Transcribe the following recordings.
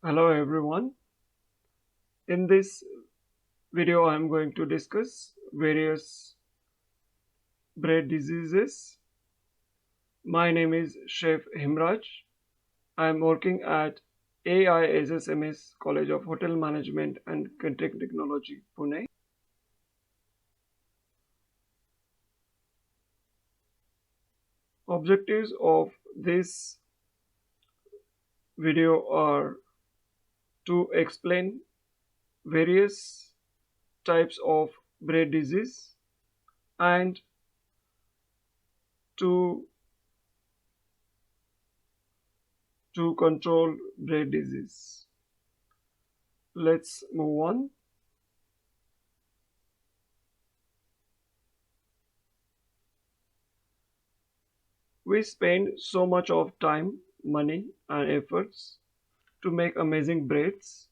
Hello everyone. In this video I am going to discuss various bread diseases. My name is Chef Himraj. I am working at AISSMS College of Hotel Management and Content Technology, Pune. Objectives of this video are to explain various types of bread disease and to control bread disease. Let's move on. We spend so much of time, money, and efforts to make amazing breads.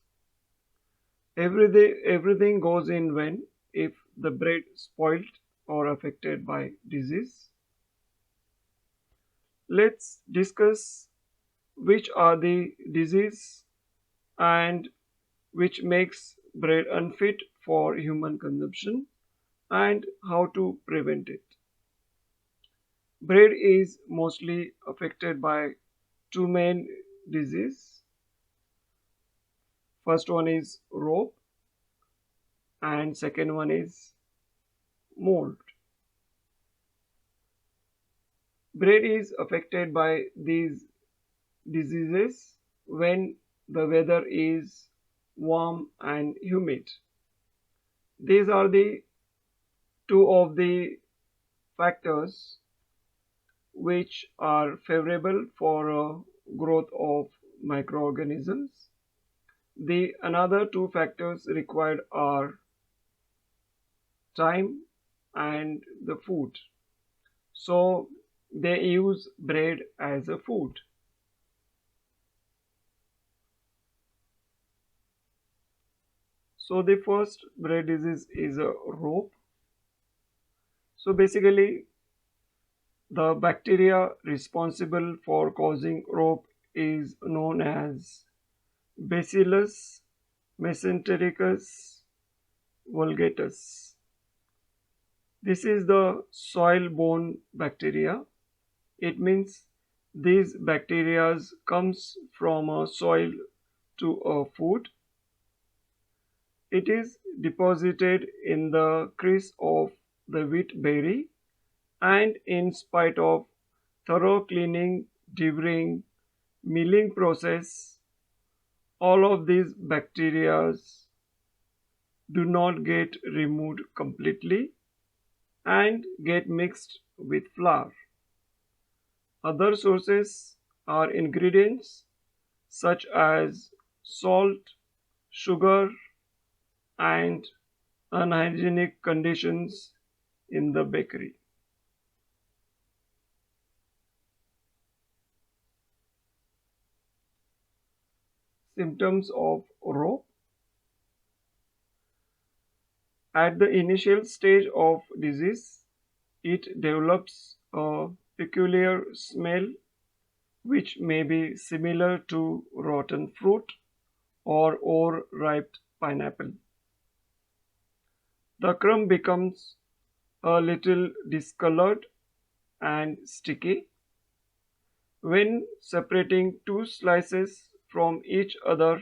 Everything goes in vain if the bread spoiled or affected by disease. Let's discuss which are the disease and which makes bread unfit for human consumption and how to prevent it. Bread is mostly affected by two main diseases. First one is rope and second one is mold. Bread is affected by these diseases when the weather is warm and humid. These are the two of the factors which are favorable for growth of microorganisms. The another two factors required are time and the food. So they use bread as a food. So the first bread disease is a rope. So basically the bacteria responsible for causing rope is known as Bacillus mesentericus vulgatus. This is the soil-borne bacteria. It means these bacteria comes from a soil to a food. It is deposited in the crease of the wheat berry, and in spite of thorough cleaning, devouring, milling process, all of these bacteria do not get removed completely and get mixed with flour. Other sources are ingredients such as salt, sugar, and unhygienic conditions in the bakery. Symptoms of rope. At the initial stage of disease, it develops a peculiar smell which may be similar to rotten fruit or overripe pineapple. The crumb becomes a little discolored and sticky. When separating two slices from each other,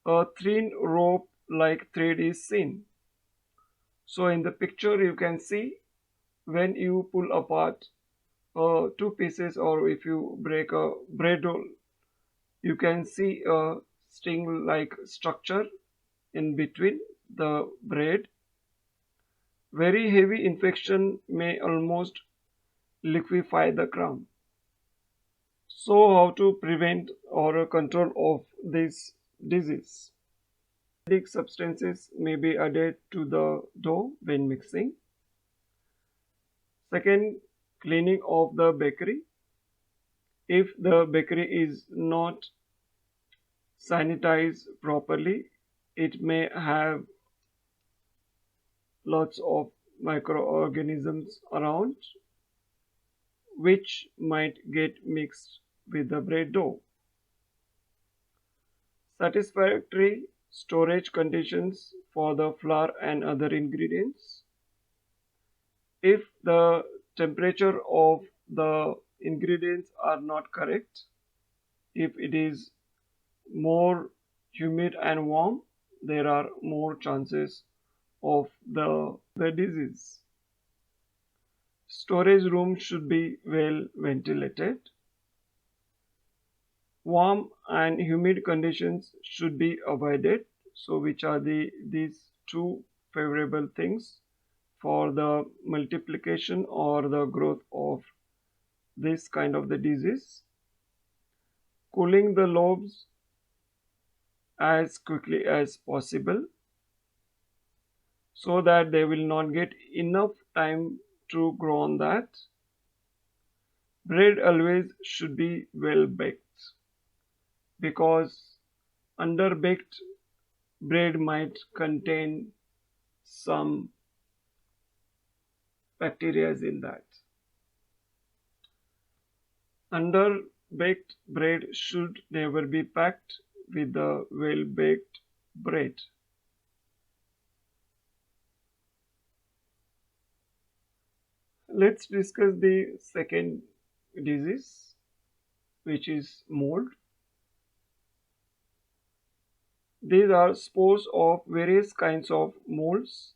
a thin rope-like thread is seen. So in the picture you can see when you pull apart two pieces, or if you break a bread roll, you can see a string like structure in between the bread. Very heavy infection may almost liquefy the crumb. So how to prevent or control of this disease? Acidic substances may be added to the dough when mixing. Second, cleaning of the bakery. If the bakery is not sanitized properly, it may have lots of microorganisms around which might get mixed with the bread dough. Satisfactory storage conditions for the flour and other ingredients. If the temperature of the ingredients are not correct, if it is more humid and warm, there are more chances of the disease. Storage rooms should be well ventilated. Warm and humid conditions should be avoided. So which are these two favorable things for the multiplication or the growth of this kind of the disease? Cooling the lobes as quickly as possible so that they will not get enough time to grow on that. Bread always should be well baked because underbaked bread might contain some bacteria in that. Underbaked bread should never be packed with the well baked bread. Let's discuss the second disease, which is mold. These are spores of various kinds of molds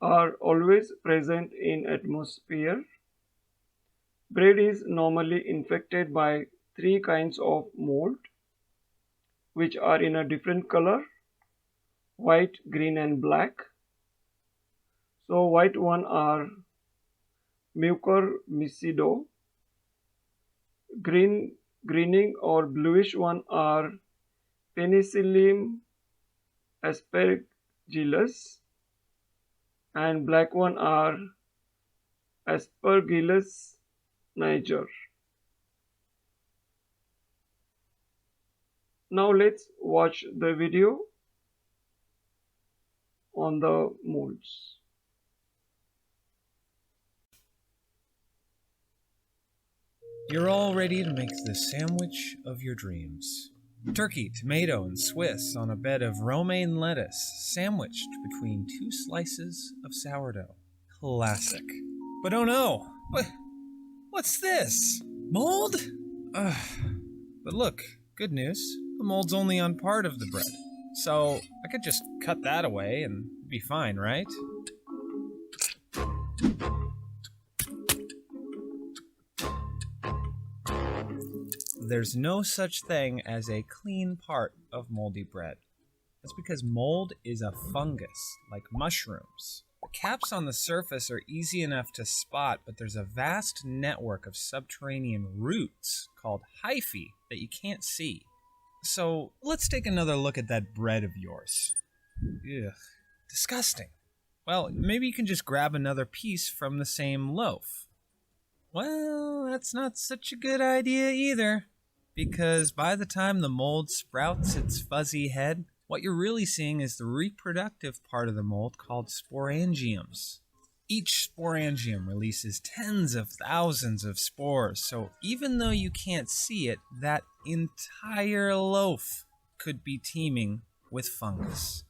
are always present in atmosphere. Bread is normally infected by three kinds of mold which are in a different color: white, green and black. So white one are Mucormycido, greening or bluish one are Penicillium aspergillus, and black one are Aspergillus niger. Now let's watch the video on the molds. You're all ready to make the sandwich of your dreams. Turkey, tomato, and Swiss on a bed of romaine lettuce, sandwiched between two slices of sourdough. Classic. But oh no! What's this? Mold? Ugh. But look, good news. The mold's only on part of the bread. So I could just cut that away and be fine, right? There's no such thing as a clean part of moldy bread. That's because mold is a fungus, like mushrooms. The caps on the surface are easy enough to spot, but there's a vast network of subterranean roots called hyphae that you can't see. So let's take another look at that bread of yours. Ugh, disgusting. Well, maybe you can just grab another piece from the same loaf. Well, that's not such a good idea either, because by the time the mold sprouts its fuzzy head, what you're really seeing is the reproductive part of the mold called sporangiums. Each sporangium releases tens of thousands of spores, so even though you can't see it, that entire loaf could be teeming with fungus.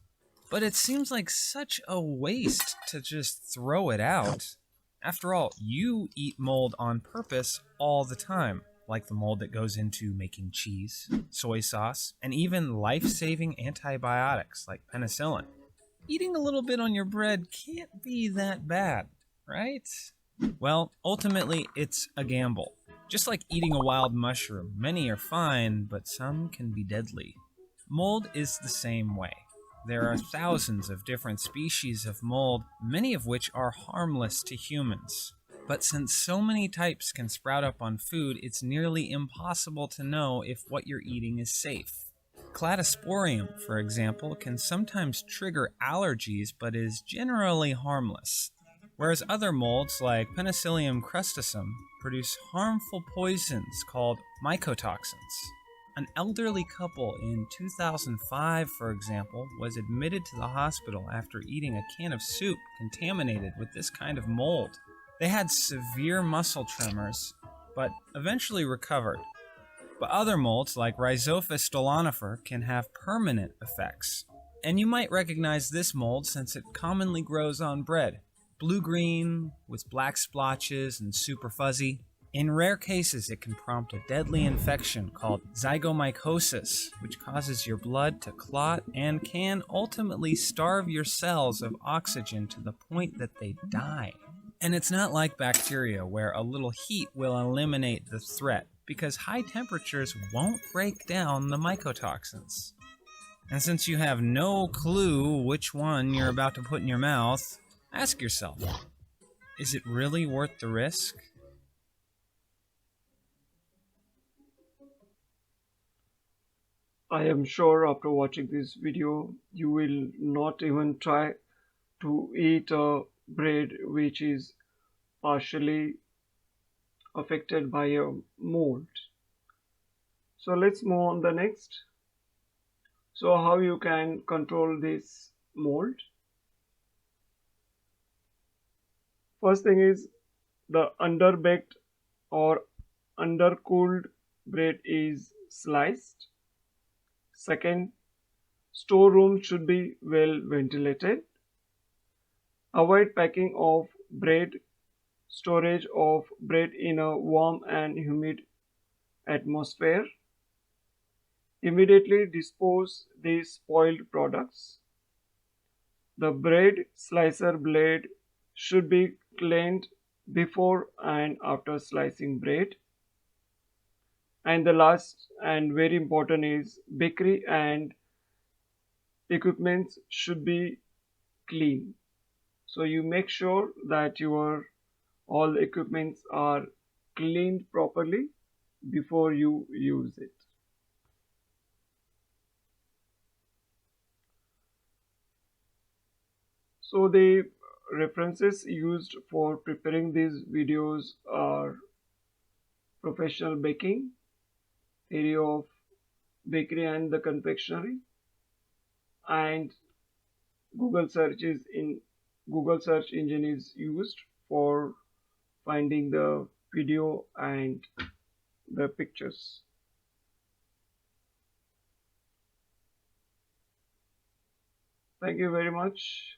But it seems like such a waste to just throw it out. After all, you eat mold on purpose all the time, like the mold that goes into making cheese, soy sauce, and even life-saving antibiotics like penicillin. Eating a little bit on your bread can't be that bad, right? Well, ultimately, it's a gamble. Just like eating a wild mushroom, many are fine, but some can be deadly. Mold is the same way. There are thousands of different species of mold, many of which are harmless to humans. But since so many types can sprout up on food, it's nearly impossible to know if what you're eating is safe. Cladosporium, for example, can sometimes trigger allergies but is generally harmless, whereas other molds like Penicillium crustacum produce harmful poisons called mycotoxins. An elderly couple in 2005, for example, was admitted to the hospital after eating a can of soup contaminated with this kind of mold. They had severe muscle tremors, but eventually recovered. But other molds, like Rhizophis stolonifer, can have permanent effects. And you might recognize this mold since it commonly grows on bread. Blue-green, with black splotches and super fuzzy. In rare cases, it can prompt a deadly infection called zygomycosis, which causes your blood to clot and can ultimately starve your cells of oxygen to the point that they die. And it's not like bacteria, where a little heat will eliminate the threat, because high temperatures won't break down the mycotoxins. And since you have no clue which one you're about to put in your mouth, ask yourself, is it really worth the risk? I am sure after watching this video, you will not even try to eat a bread which is partially affected by a mold. So let's move on the next. So how you can control this mold? First thing is the underbaked or undercooled bread is sliced. Second, storeroom should be well ventilated. Avoid packing of bread, storage of bread in a warm and humid atmosphere. Immediately dispose the spoiled products. The bread slicer blade should be cleaned before and after slicing bread. And the last and very important is bakery and equipment should be clean. So you make sure that your all equipments are cleaned properly before you use it. So the references used for preparing these videos are Professional Baking, Theory of Bakery and the Confectionery, and Google search engine is used for finding the video and the pictures. Thank you very much.